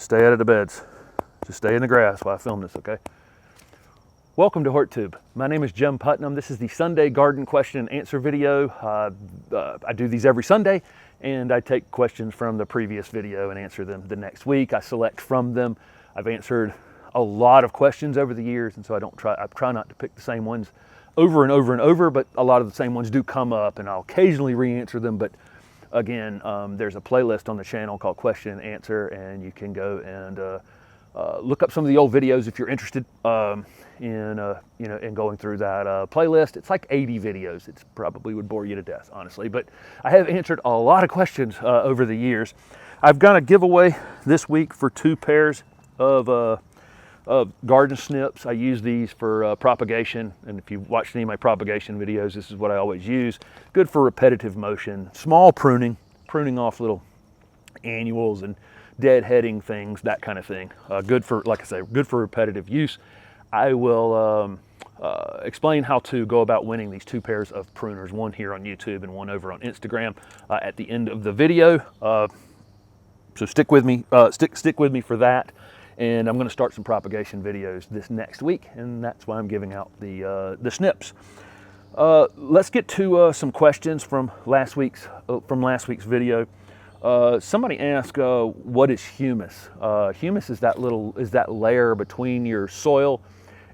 Stay out of the beds. Just stay in the grass while I film this, okay? Welcome to HortTube. My name is Jim Putnam. This is the Sunday garden question and answer video. I do these every Sunday, and I take questions from the previous video and answer them the next week. I select from them. I've answered a lot of questions over the years, and so I try not to pick the same ones over and over and over, but a lot of the same ones do come up, and I'll occasionally re-answer them. But again, there's a playlist on the channel called Question and Answer, and you can go and look up some of the old videos if you're interested in going through that playlist. It's like 80 videos. It probably would bore you to death, honestly, but I have answered a lot of questions over the years. I've got a giveaway this week for 2 pairs of garden snips. I use these for propagation, and if you've watched any of my propagation videos, this is what I always use. Good for repetitive motion, small pruning off little annuals and deadheading things, that kind of thing. Good for, like I say, good for repetitive use. I will explain how to go about winning these 2 pairs of pruners, one here on YouTube and one over on Instagram at the end of the video. So stick with me, stick with me for that. And I'm going to start some propagation videos this next week, and that's why I'm giving out the snips. Let's get to some questions from last week's video. Somebody asked, "What is humus?" Humus is that layer between your soil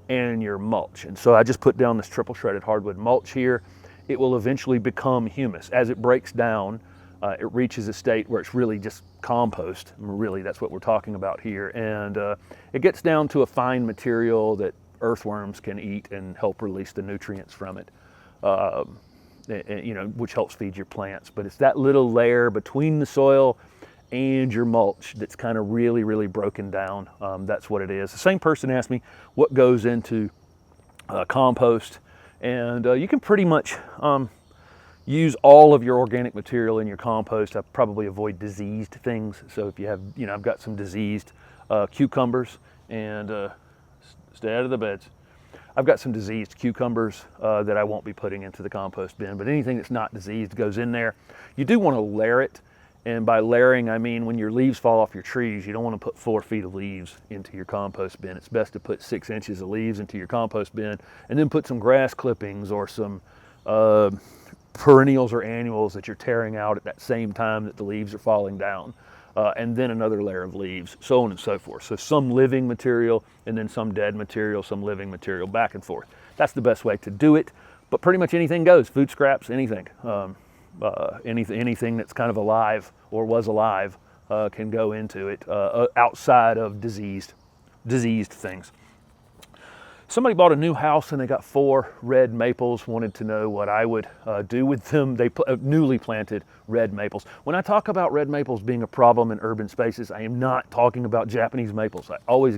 and your mulch, and so I just put down this triple shredded hardwood mulch here. It will eventually become humus as it breaks down. It reaches a state where it's really just compost. Really, that's what we're talking about here. And it gets down to a fine material that earthworms can eat and help release the nutrients from it, which helps feed your plants. But it's that little layer between the soil and your mulch that's kind of really, really broken down. That's what it is. The same person asked me what goes into compost, and you can pretty much use all of your organic material in your compost. I probably avoid diseased things. So if you have, I've got some diseased cucumbers, and stay out of the beds. I've got some diseased cucumbers that I won't be putting into the compost bin, but anything that's not diseased goes in there. You do want to layer it, and by layering, I mean when your leaves fall off your trees, you don't want to put 4 feet of leaves into your compost bin. It's best to put 6 inches of leaves into your compost bin, and then put some grass clippings or some perennials or annuals that you're tearing out at that same time that the leaves are falling down, and then another layer of leaves, so on and so forth. So some living material, and then some dead material, some living material, back and forth. That's the best way to do it, but pretty much anything goes. Food scraps, anything. Anything that's kind of alive or was alive can go into it, outside of diseased things. Somebody bought a new house and they got 4 red maples, wanted to know what I would do with them. They newly planted red maples. When I talk about red maples being a problem in urban spaces, I am not talking about Japanese maples. I always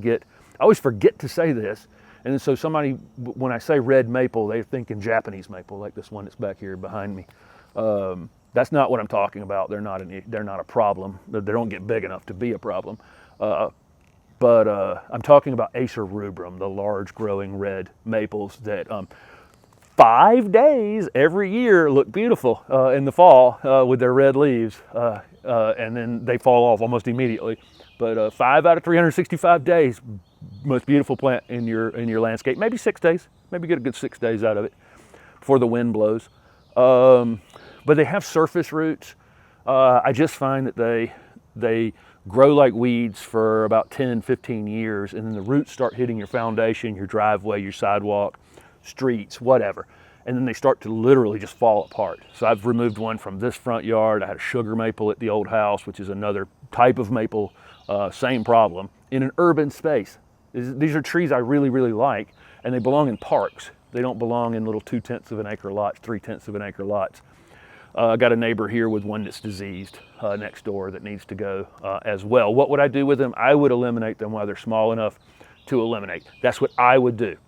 forget to say this. And so somebody, when I say red maple, they're thinking Japanese maple, like this one that's back here behind me. That's not what I'm talking about. They're not a problem. They don't get big enough to be a problem. But I'm talking about Acer rubrum, the large growing red maples that 5 days every year look beautiful in the fall with their red leaves, and then they fall off almost immediately. But 5 out of 365 days, most beautiful plant in your landscape. Maybe 6 days, maybe get a good 6 days out of it before the wind blows. But they have surface roots. I just find that they grow like weeds for about 10, 15 years, and then the roots start hitting your foundation, your driveway, your sidewalk, streets, whatever. And then they start to literally just fall apart. So I've removed one from this front yard. I had a sugar maple at the old house, which is another type of maple, same problem, in an urban space. These are trees I really, really like, and they belong in parks. They don't belong in little 2/10 of an acre lots, 3/10 of an acre lots. I got a neighbor here with one that's diseased next door that needs to go as well. What would I do with them? I would eliminate them while they're small enough to eliminate. That's what I would do,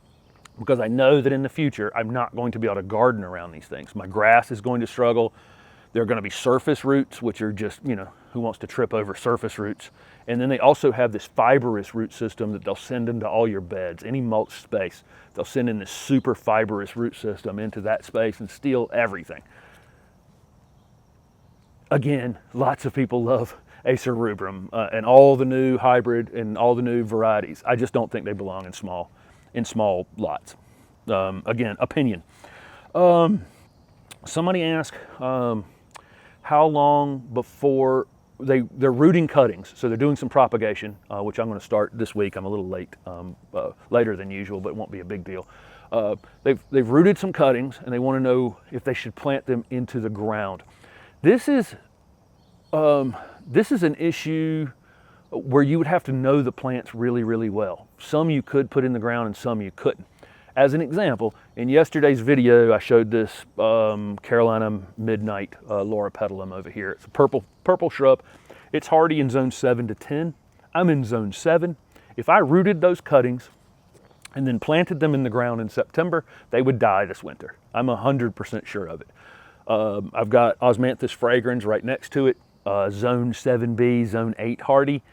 because I know that in the future I'm not going to be able to garden around these things. My grass is going to struggle. There are going to be surface roots, which are just, who wants to trip over surface roots? And then they also have this fibrous root system that they'll send into all your beds, any mulch space. They'll send in this super fibrous root system into that space and steal everything. Again, lots of people love Acer rubrum, and all the new hybrid and all the new varieties. I just don't think they belong in small lots. Again, opinion. Somebody asked how long before they're rooting cuttings, so they're doing some propagation, which I'm going to start this week. I'm a little late, later than usual, but it won't be a big deal. They've rooted some cuttings, and they want to know if they should plant them into the ground. This is an issue where you would have to know the plants really, really well. Some you could put in the ground, and some you couldn't. As an example, in yesterday's video, I showed this Carolina Midnight Laura Petalum over here. It's a purple shrub. It's hardy in zone 7 to 10. I'm in zone 7. If I rooted those cuttings and then planted them in the ground in September, they would die this winter. I'm 100% sure of it. I've got Osmanthus fragrans right next to it, zone 7B, zone 8 hardy.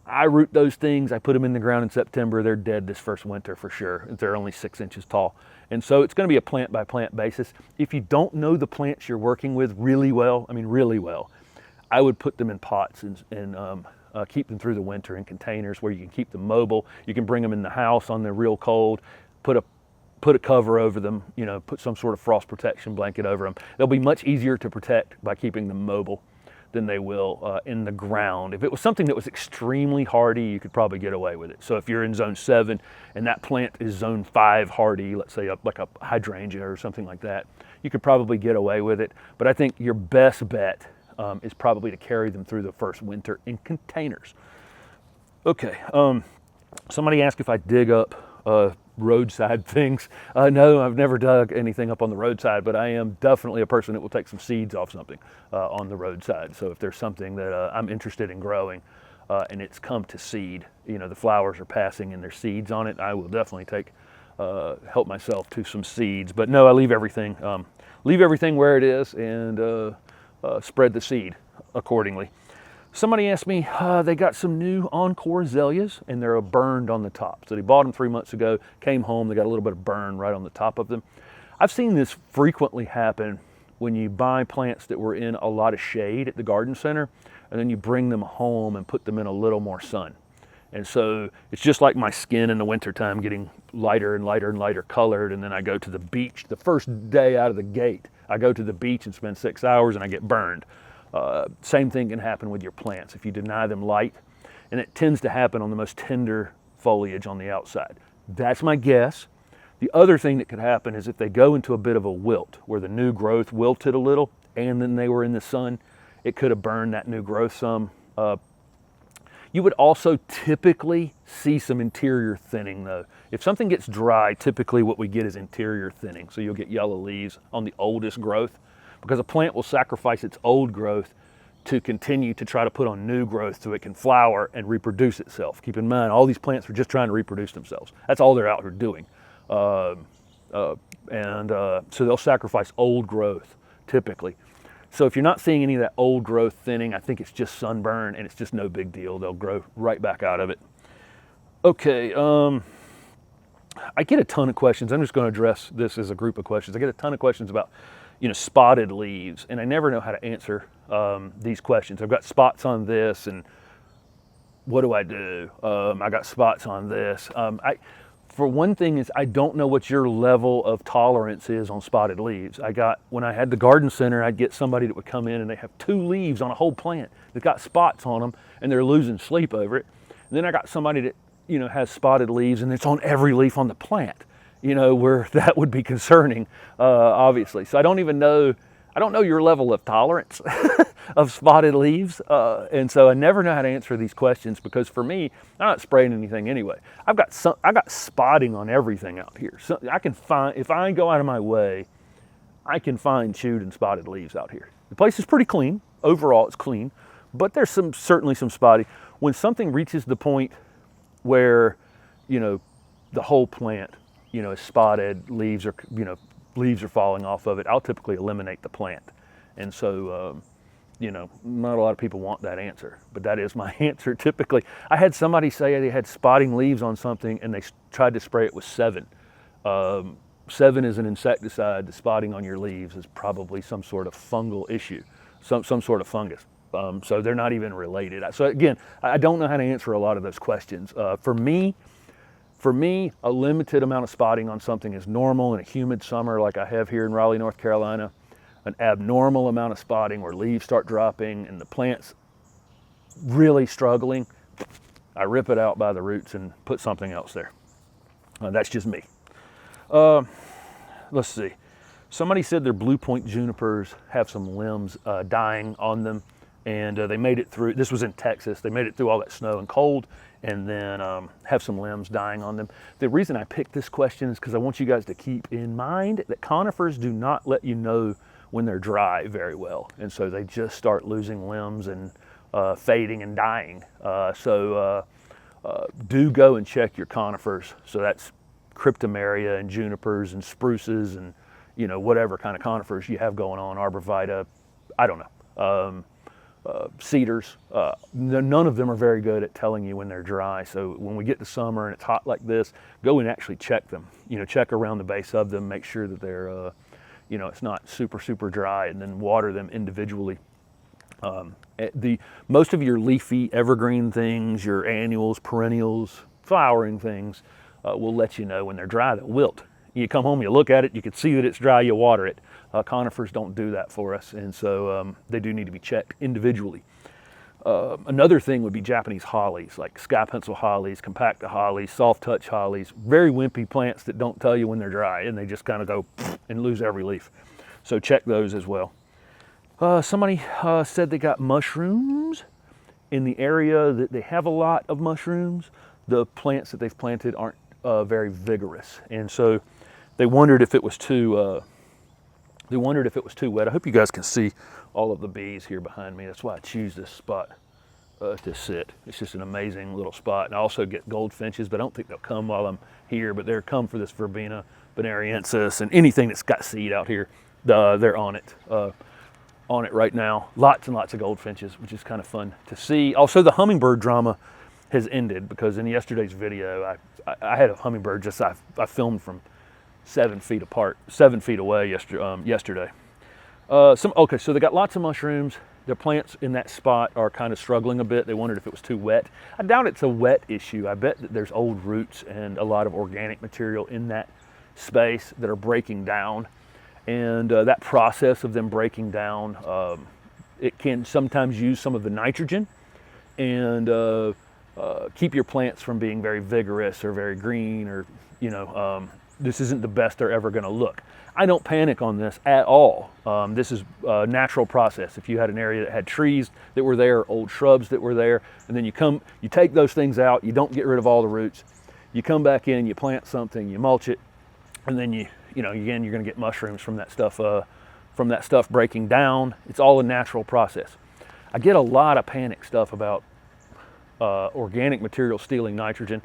I root those things, I put them in the ground in September, they're dead this first winter for sure. They're only 6 inches tall. And so it's going to be a plant by plant basis. If you don't know the plants you're working with really well, I would put them in pots and keep them through the winter in containers where you can keep them mobile. You can bring them in the house on the real cold, put a cover over them, put some sort of frost protection blanket over them. They'll be much easier to protect by keeping them mobile than they will in the ground. If it was something that was extremely hardy, you could probably get away with it. So if you're in zone 7 and that plant is zone 5 hardy, let's say like a hydrangea or something like that, you could probably get away with it. But I think your best bet is probably to carry them through the first winter in containers. Okay, somebody asked if I dig up roadside things. No, I've never dug anything up on the roadside, but I am definitely a person that will take some seeds off something on the roadside. So if there's something that I'm interested in growing and it's come to seed, the flowers are passing and there's seeds on it, I will definitely help myself to some seeds. But no, I leave everything where it is and spread the seed accordingly. Somebody asked me, they got some new Encore azaleas and they're burned on the top. So they bought them 3 months ago, came home, they got a little bit of burn right on the top of them. I've seen this frequently happen when you buy plants that were in a lot of shade at the garden center and then you bring them home and put them in a little more sun. And so it's just like my skin in the wintertime getting lighter and lighter and lighter colored, and then I go to the beach. The first day out of the gate, I go to the beach and spend 6 hours and I get burned. Same thing can happen with your plants if you deny them light, and it tends to happen on the most tender foliage on the outside. That's my guess. The other thing that could happen is if they go into a bit of a wilt where the new growth wilted a little and then they were in the sun, it could have burned that new growth some. You would also typically see some interior thinning though. If something gets dry, typically what we get is interior thinning. So you'll get yellow leaves on the oldest growth, because a plant will sacrifice its old growth to continue to try to put on new growth so it can flower and reproduce itself. Keep in mind, all these plants are just trying to reproduce themselves. That's all they're out here doing. So they'll sacrifice old growth typically. So if you're not seeing any of that old growth thinning, I think it's just sunburn and it's just no big deal. They'll grow right back out of it. Okay, I get a ton of questions. I'm just going to address this as a group of questions. I get a ton of questions about spotted leaves, and I never know how to answer these questions. I've got spots on this, and what do I do? I got spots on this. For one thing is I don't know what your level of tolerance is on spotted leaves. When I had the garden center, I'd get somebody that would come in and they have 2 leaves on a whole plant that got spots on them and they're losing sleep over it. And then I got somebody that, has spotted leaves and it's on every leaf on the plant, where that would be concerning, obviously. So I don't know your level of tolerance of spotted leaves. And so I never know how to answer these questions because for me, I'm not spraying anything anyway. I got spotting on everything out here. So I can find, if I go out of my way, I can find chewed and spotted leaves out here. The place is pretty clean. Overall, it's clean, but there's certainly some spotting. When something reaches the point where, the whole plant, is spotted, leaves are falling off of it, I'll typically eliminate the plant. And so, not a lot of people want that answer, but that is my answer typically. I had somebody say they had spotting leaves on something and they tried to spray it with 7. 7 is an insecticide. The spotting on your leaves is probably some sort of fungal issue, some sort of fungus. So they're not even related. So again, I don't know how to answer a lot of those questions. For me, a limited amount of spotting on something is normal in a humid summer like I have here in Raleigh, North Carolina. An abnormal amount of spotting where leaves start dropping and the plant's really struggling, I rip it out by the roots and put something else there. That's just me. Let's see. Somebody said their blue point junipers have some limbs dying on them, and they made it through. This was in Texas. They made it through all that snow and cold, and then have some limbs dying on them. The reason I picked this question is because I want you guys to keep in mind that conifers do not let you know when they're dry very well, and so they just start losing limbs and fading and dying. So do go and check your conifers. So that's cryptomeria and junipers and spruces and whatever kind of conifers you have going on, arborvitae, I don't know, cedars. None of them are very good at telling you when they're dry. So when we get to summer and it's hot like this, go and actually check them. Check around the base of them, make sure that they're, it's not super dry, and then water them individually. Most of your leafy evergreen things, your annuals, perennials, flowering things, will let you know when they're dry. They'll wilt. You come home, you look at it, you can see that it's dry, you water it. Conifers don't do that for us, and so they do need to be checked individually. Another thing would be Japanese hollies, like sky pencil hollies, compacta hollies, soft touch hollies, very wimpy plants that don't tell you when they're dry, and they just kind of go and lose every leaf. So check those as well. Somebody said they got mushrooms in the area that they have a lot of mushrooms. The plants that they've planted aren't very vigorous, and so they wondered if it was too wet. I hope you guys can see all of the bees here behind me. That's why I choose this spot to sit. It's just an amazing little spot. And I also get goldfinches, but I don't think they'll come while I'm here, but they'll come for this verbena bonariensis and anything that's got seed out here. They're on it right now. Lots and lots of goldfinches, which is kind of fun to see. Also, the hummingbird drama has ended because in yesterday's video, I had a hummingbird just I filmed from 7 feet away yesterday. Okay, so they got lots of mushrooms. Their plants in that spot are kind of struggling a bit. They wondered if it was too wet. I doubt it's a wet issue. I bet that there's old roots and a lot of organic material in that space that are breaking down. And that process of them breaking down, it can sometimes use some of the nitrogen and keep your plants from being very vigorous or very green, or this isn't the best they're ever going to look. I don't panic on this at all. This is a natural process. If you had an area that had trees that were there, old shrubs that were there, and then you take those things out, you don't get rid of all the roots, you come back in, you plant something, you mulch it, and then again, you're going to get mushrooms from that stuff breaking down. It's all a natural process. I get a lot of panic stuff about organic material stealing nitrogen.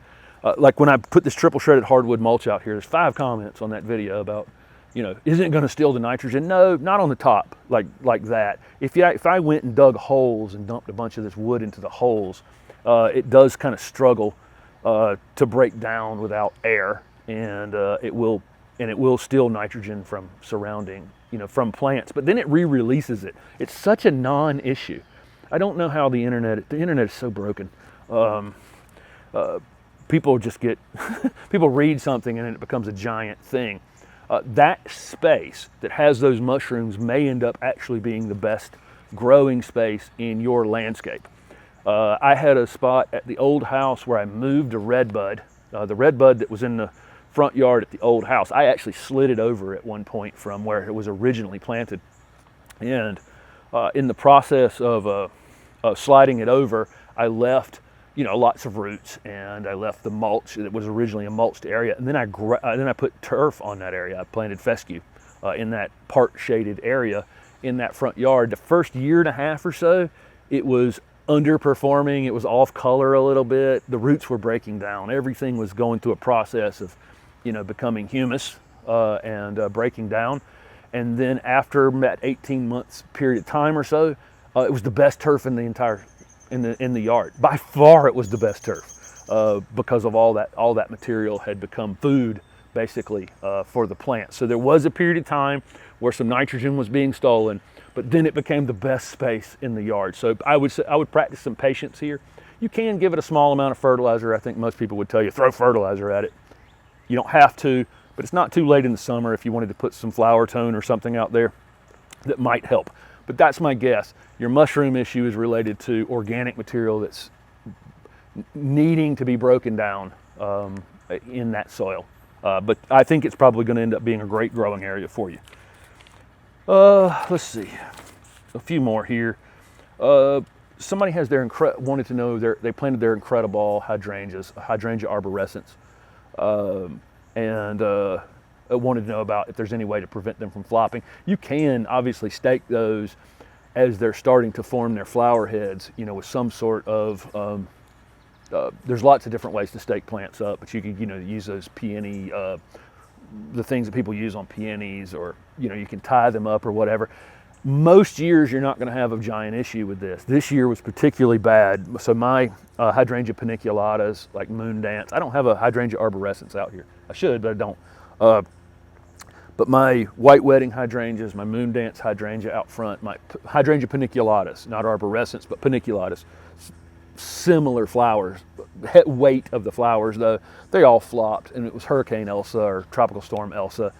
Like when I put this triple shredded hardwood mulch out here, there's 5 comments on that video about, isn't it going to steal the nitrogen? No, not on the top like that. If I went and dug holes and dumped a bunch of this wood into the holes, it does kind of struggle to break down without air, and it will steal nitrogen from surrounding, from plants. But then it re-releases it. It's such a non-issue. I don't know how the internet is so broken. People just people read something and it becomes a giant thing. That space that has those mushrooms may end up actually being the best growing space in your landscape. I had a spot at the old house where I moved a redbud. The redbud that was in the front yard at the old house, I actually slid it over at one point from where it was originally planted. And in the process of sliding it over, I left lots of roots, and I left the mulch that was originally a mulched area, and then I put turf on that area. I planted fescue in that part shaded area in that front yard. The first year and a half or so, it was underperforming. It was off color a little bit. The roots were breaking down. Everything was going through a process of becoming humus and breaking down. And then after that 18 months period of time or so, it was the best turf in the entire in the yard. By far, it was the best turf because of all that material had become food basically for the plant. So there was a period of time where some nitrogen was being stolen, but then it became the best space in the yard. So I would practice some patience here. You can give it a small amount of fertilizer. I think most people would tell you throw fertilizer at it. You don't have to, but it's not too late in the summer if you wanted to put some flower tone or something out there that might help. But that's my guess. Your mushroom issue is related to organic material that's needing to be broken down in that soil. But I think it's probably going to end up being a great growing area for you. Let's see, a few more here. Somebody has wanted to know they planted their incredible hydrangeas, Hydrangea arborescens, and wanted to know about if there's any way to prevent them from flopping. You can obviously stake those as they're starting to form their flower heads, with some sort of, there's lots of different ways to stake plants up, but you can, use those peony, the things that people use on peonies, or, you can tie them up or whatever. Most years you're not going to have a giant issue with this. This year was particularly bad. So my Hydrangea paniculatas, like moon dance, I don't have a Hydrangea arborescens out here. I should, but I don't. But my white wedding hydrangeas, my moon dance hydrangea out front, my Hydrangea paniculatas, not arborescens, but paniculatas, similar flowers. Weight of the flowers, though, they all flopped, and it was Hurricane Elsa or Tropical Storm Elsa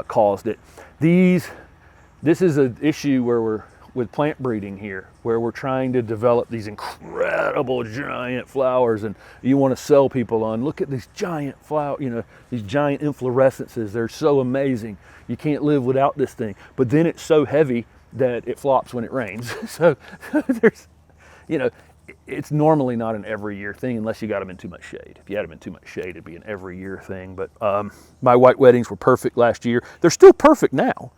caused it. This is an issue where we're with plant breeding here, where we're trying to develop these incredible giant flowers, and you want to sell people on, look at these giant these giant inflorescences. They're so amazing. You can't live without this thing. But then it's so heavy that it flops when it rains. So there's, it's normally not an every year thing unless you got them in too much shade. If you had them in too much shade, it'd be an every year thing. But my white weddings were perfect last year. They're still perfect now,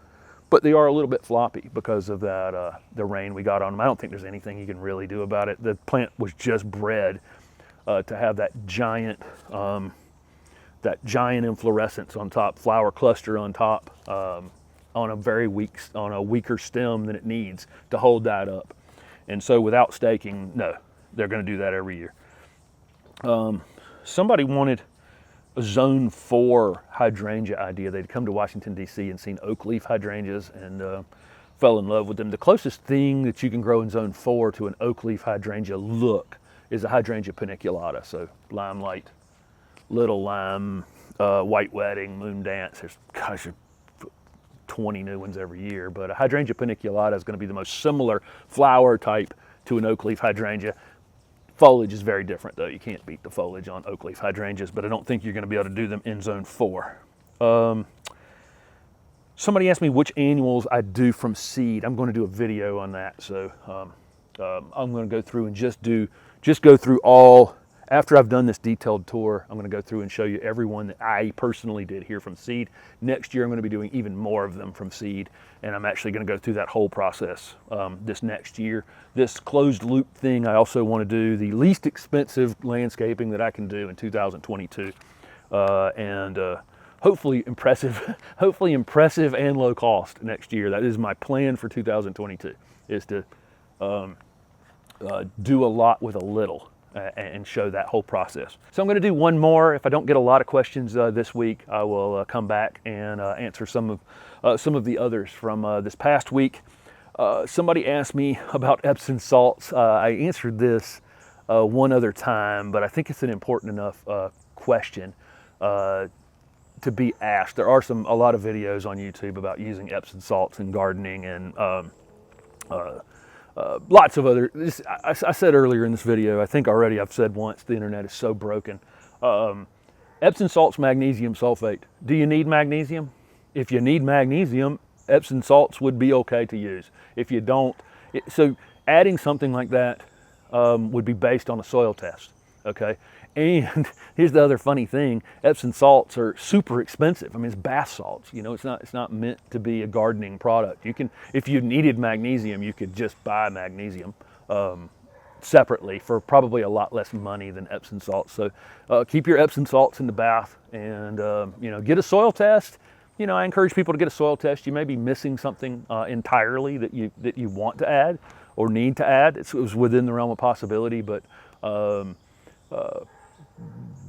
but they are a little bit floppy because of that the rain we got on them. I don't think there's anything you can really do about it. The plant was just bred to have that giant inflorescence on top, flower cluster on top, on a weaker stem than it needs to hold that up. And so without staking, no, they're going to do that every year. Somebody wanted a zone 4 hydrangea idea. They'd come to Washington, D.C. and seen oak leaf hydrangeas and fell in love with them. The closest thing that you can grow in zone 4 to an oak leaf hydrangea look is a Hydrangea paniculata. So limelight, little lime, white wedding, moon dance. There's 20 new ones every year, but a Hydrangea paniculata is going to be the most similar flower type to an oak leaf hydrangea. Foliage is very different, though. You can't beat the foliage on oak leaf hydrangeas, but I don't think you're going to be able to do them in zone 4. Somebody asked me which annuals I do from seed. I'm going to do a video on that, so I'm going to go through and just go through all. After I've done this detailed tour, I'm going to go through and show you every one that I personally did here from seed. Next year, I'm going to be doing even more of them from seed, and I'm actually going to go through that whole process this next year. This closed loop thing, I also want to do the least expensive landscaping that I can do in 2022, and hopefully impressive and low cost next year. That is my plan for 2022, is to do a lot with a little. And show that whole process. So I'm going to do one more. If I don't get a lot of questions this week, I will come back and answer some of the others from this past week. Somebody asked me about Epsom salts. I answered this one other time, but I think it's an important enough question to be asked. There are a lot of videos on YouTube about using Epsom salts in gardening and lots of other. I said earlier in this video, I think already I've said once, the internet is so broken. Epsom salt's magnesium sulfate. Do you need magnesium? If you need magnesium, Epsom salts would be okay to use. If you don't, so adding something like that would be based on a soil test, okay? And here's the other funny thing: Epsom salts are super expensive. I mean, it's bath salts. It's not meant to be a gardening product. You can, if you needed magnesium, you could just buy magnesium separately for probably a lot less money than Epsom salts. So keep your Epsom salts in the bath, and get a soil test. I encourage people to get a soil test. You may be missing something entirely that you want to add or need to add. It was within the realm of possibility, but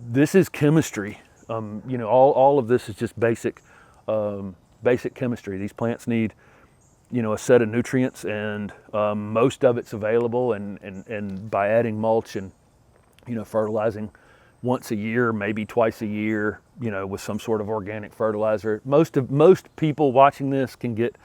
this is chemistry. All of this is just basic chemistry. These plants need a set of nutrients, and most of it's available. And by adding mulch and fertilizing once a year, maybe twice a year, with some sort of organic fertilizer, most people watching this can get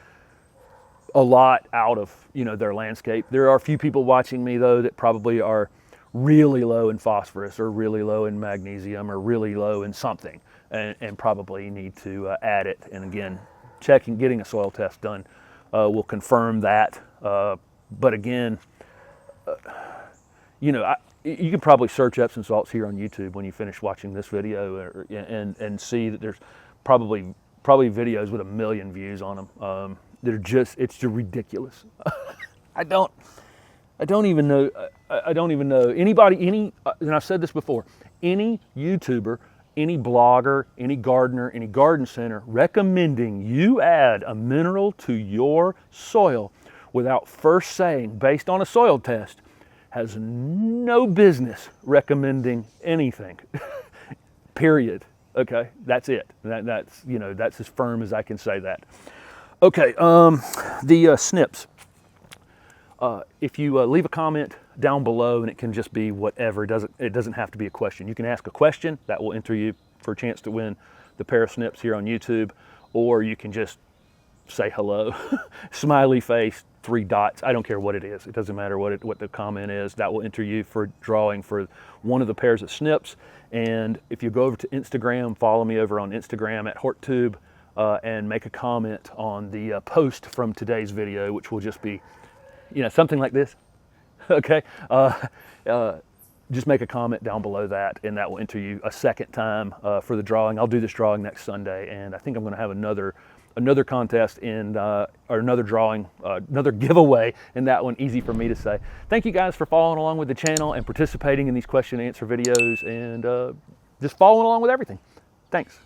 a lot out of their landscape. There are a few people watching me though that probably are really low in phosphorus or really low in magnesium or really low in something, and probably need to add it. And again, getting a soil test done will confirm that. But again, you can probably search Epsom salts here on YouTube when you finish watching this video, and see that there's probably videos with 1 million views on them. It's just ridiculous. I don't even know anybody, and I've said this before, any YouTuber, any blogger, any gardener, any garden center recommending you add a mineral to your soil without first saying, based on a soil test, has no business recommending anything. Period. Okay, that's it. That's as firm as I can say that. Okay, the snips. If you leave a comment down below, and it can just be whatever, it doesn't have to be a question. You can ask a question that will enter you for a chance to win the pair of snips here on YouTube, or you can just say hello, smiley face, 3 dots. I don't care what it is. It doesn't matter what the comment is. That will enter you for drawing for one of the pairs of snips. And if you go over to Instagram, follow me over on Instagram at HortTube, and make a comment on the post from today's video, which will just be, something like this. Okay. Just make a comment down below that, and that will enter you a second time for the drawing. I'll do this drawing next Sunday, and I think I'm going to have another contest or another drawing, another giveaway, and that one easy for me to say. Thank you guys for following along with the channel and participating in these question and answer videos, and just following along with everything. Thanks.